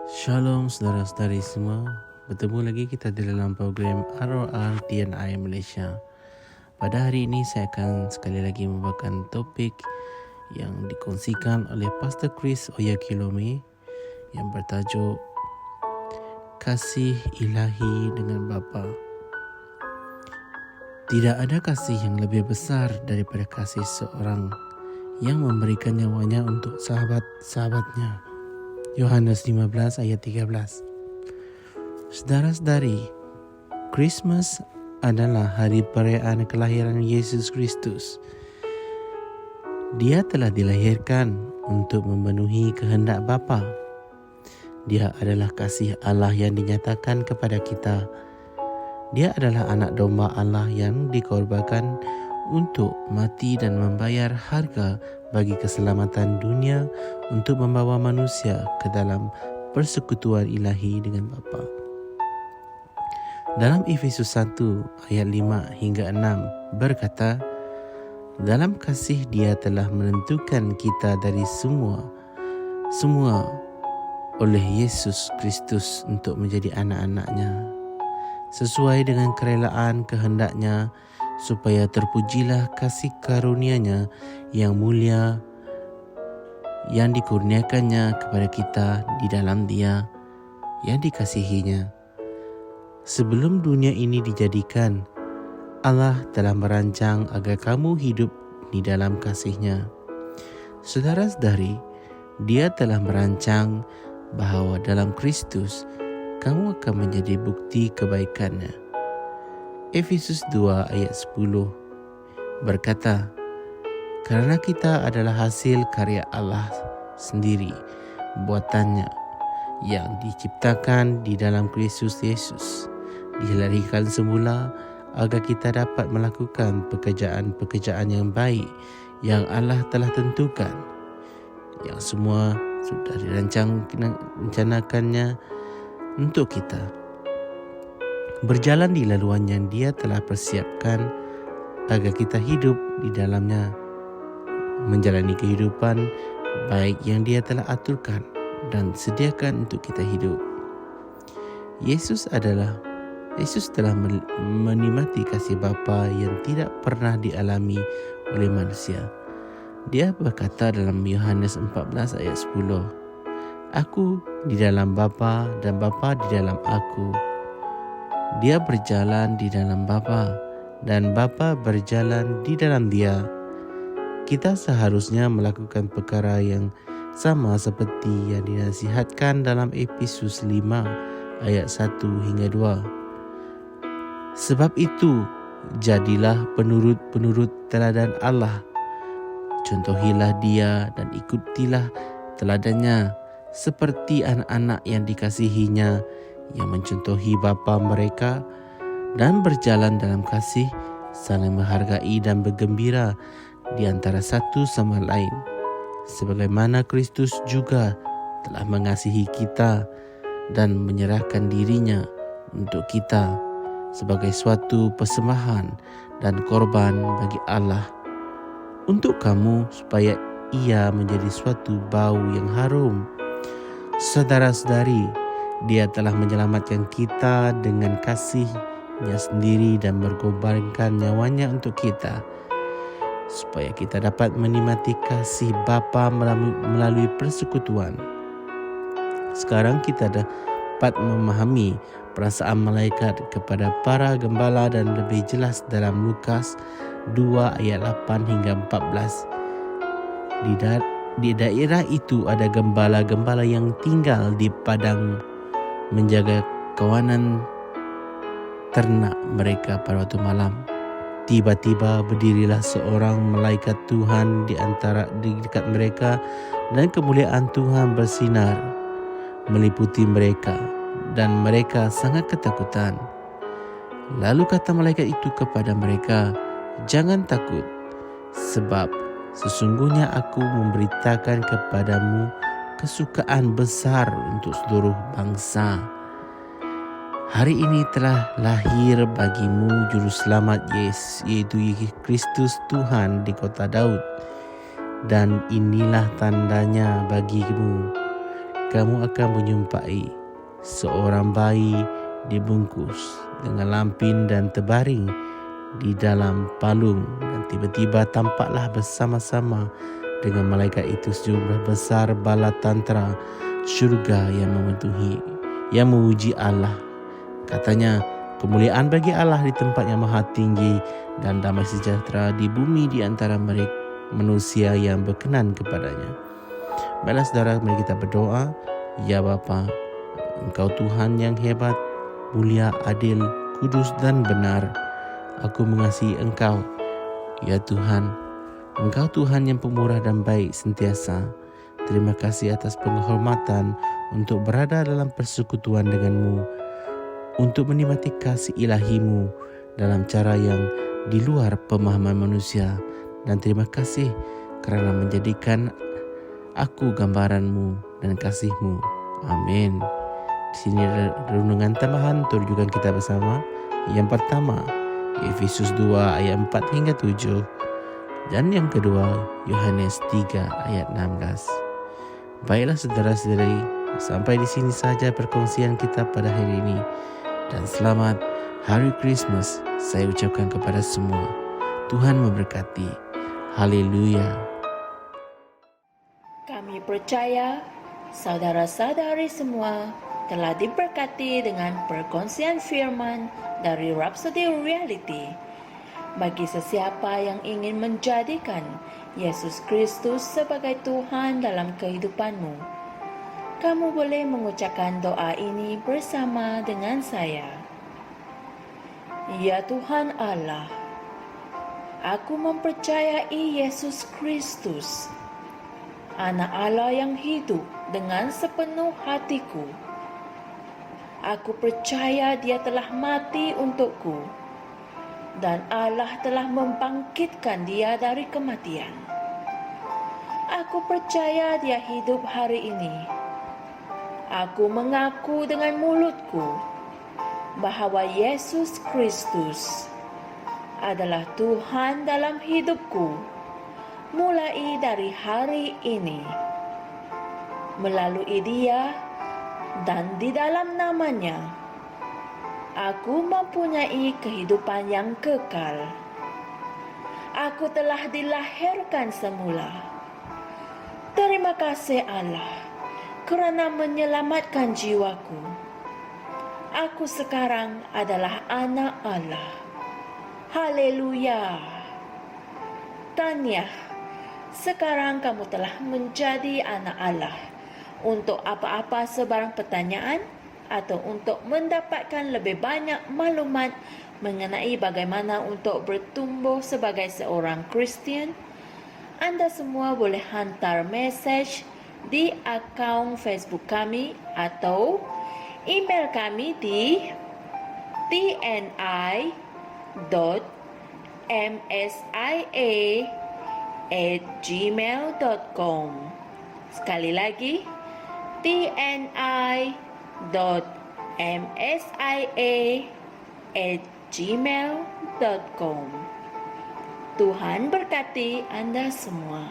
Shalom saudara-saudari semua. Bertemu lagi kita di dalam program ROR TNI Malaysia. Pada hari ini saya akan sekali lagi membawakan topik yang dikongsikan oleh Pastor Chris Oyakilome yang bertajuk Kasih Ilahi dengan Bapa. Tidak ada kasih yang lebih besar daripada kasih seorang yang memberikan nyawanya untuk sahabat-sahabatnya. Yohanes 15 ayat 13. Saudara-saudari, Christmas adalah hari perayaan kelahiran Yesus Kristus. Dia telah dilahirkan untuk memenuhi kehendak Bapa. Dia adalah kasih Allah yang dinyatakan kepada kita. Dia adalah anak domba Allah yang dikorbankan untuk mati dan membayar harga bagi keselamatan dunia untuk membawa manusia ke dalam persekutuan ilahi dengan Bapa. Dalam Efesus 1 ayat 5 hingga 6 berkata, dalam kasih Dia telah menentukan kita dari semua oleh Yesus Kristus untuk menjadi anak-anak-Nya, sesuai dengan kerelaan kehendak-Nya, supaya terpujilah kasih karunia-Nya yang mulia yang dikurniakannya kepada kita di dalam Dia yang dikasihinya. Sebelum dunia ini dijadikan, Allah telah merancang agar kamu hidup di dalam kasih-Nya. Saudara-saudari, Dia telah merancang bahawa dalam Kristus kamu akan menjadi bukti kebaikan-Nya. Efesus 2 ayat 10 berkata, kerana kita adalah hasil karya Allah sendiri, buatannya yang diciptakan di dalam Kristus Yesus, dilahirkan semula agar kita dapat melakukan pekerjaan-pekerjaan yang baik yang Allah telah tentukan, yang semua sudah rencanakannya untuk kita. Berjalan di laluan yang Dia telah persiapkan agar kita hidup di dalamnya, menjalani kehidupan baik yang Dia telah aturkan dan sediakan untuk kita hidup. Yesus telah menikmati kasih Bapa yang tidak pernah dialami oleh manusia. Dia berkata dalam Yohanes 14 ayat 10, Aku di dalam Bapa dan Bapa di dalam Aku. Dia berjalan di dalam Bapa dan Bapa berjalan di dalam Dia. Kita seharusnya melakukan perkara yang sama seperti yang dinasihatkan dalam Efesus 5 ayat 1 hingga 2. Sebab itu, jadilah penurut-penurut teladan Allah. Contohilah Dia dan ikutilah teladannya seperti anak-anak yang dikasihinya, yang mencontohi bapa mereka dan berjalan dalam kasih, saling menghargai dan bergembira di antara satu sama lain, sebagaimana Kristus juga telah mengasihi kita dan menyerahkan dirinya untuk kita sebagai suatu persembahan dan korban bagi Allah untuk kamu, supaya ia menjadi suatu bau yang harum. Saudara-saudari, Dia telah menyelamatkan kita dengan kasih-Nya sendiri dan berkorbankan nyawanya untuk kita, supaya kita dapat menikmati kasih Bapa melalui persekutuan. Sekarang kita dapat memahami perasaan malaikat kepada para gembala dan lebih jelas dalam Lukas 2 ayat 8 hingga 14. Di daerah itu ada gembala-gembala yang tinggal di padang menjaga kawanan ternak mereka pada waktu malam. Tiba-tiba berdirilah seorang malaikat Tuhan di dekat mereka, dan kemuliaan Tuhan bersinar meliputi mereka, dan mereka sangat ketakutan. Lalu kata malaikat itu kepada mereka, jangan takut, sebab sesungguhnya aku memberitakan kepadamu kesukaan besar untuk seluruh bangsa. Hari ini telah lahir bagimu Juru Selamat yaitu Kristus Tuhan di kota Daud. Dan inilah tandanya bagimu. kamu akan menjumpai seorang bayi dibungkus dengan lampin dan terbaring di dalam palung, dan tiba-tiba tampaklah bersama-sama dengan malaikat itu sejumlah besar bala tentera syurga yang memuji Allah. Katanya, kemuliaan bagi Allah di tempat yang maha tinggi dan damai sejahtera di bumi di antara mereka manusia yang berkenan kepadanya. Baiklah saudara, mari kita berdoa. Ya Bapa, Engkau Tuhan yang hebat, mulia, adil, kudus dan benar. Aku mengasihi Engkau, ya Tuhan. Engkau Tuhan yang pemurah dan baik sentiasa. Terima kasih atas penghormatan untuk berada dalam persekutuan denganmu, untuk menikmati kasih ilahimu dalam cara yang di luar pemahaman manusia. Dan terima kasih kerana menjadikan aku gambaranmu dan kasihmu. Amin. Di sini renungan tambahan untuk rujukan kita bersama. Yang pertama, Efesus 2 ayat 4 hingga 7. Dan yang kedua, Yohanes 3 ayat 16. Baiklah saudara-saudari, sampai di sini saja perkongsian kita pada hari ini. Dan selamat Hari Christmas saya ucapkan kepada semua. Tuhan memberkati. Haleluya. Kami percaya saudara-saudari semua telah diberkati dengan perkongsian firman dari Rhapsody Reality. Bagi sesiapa yang ingin menjadikan Yesus Kristus sebagai Tuhan dalam kehidupanmu, kamu boleh mengucapkan doa ini bersama dengan saya. Ya Tuhan Allah, aku mempercayai Yesus Kristus, Anak Allah yang hidup dengan sepenuh hatiku. Aku percaya Dia telah mati untukku dan Allah telah membangkitkan Dia dari kematian. Aku percaya Dia hidup hari ini. Aku mengaku dengan mulutku bahawa Yesus Kristus adalah Tuhan dalam hidupku mulai dari hari ini. Melalui Dia dan di dalam nama-Nya, aku mempunyai kehidupan yang kekal. Aku telah dilahirkan semula. Terima kasih Allah kerana menyelamatkan jiwaku. Aku sekarang adalah anak Allah. Haleluya. Tahniah, sekarang kamu telah menjadi anak Allah. Untuk apa-apa sebarang pertanyaan atau untuk mendapatkan lebih banyak maklumat mengenai bagaimana untuk bertumbuh sebagai seorang Kristian, anda semua boleh hantar mesej di akaun Facebook kami atau email kami di tni.msia@gmail.com. Sekali lagi, tni.msia@gmail.com. Tuhan berkati anda semua.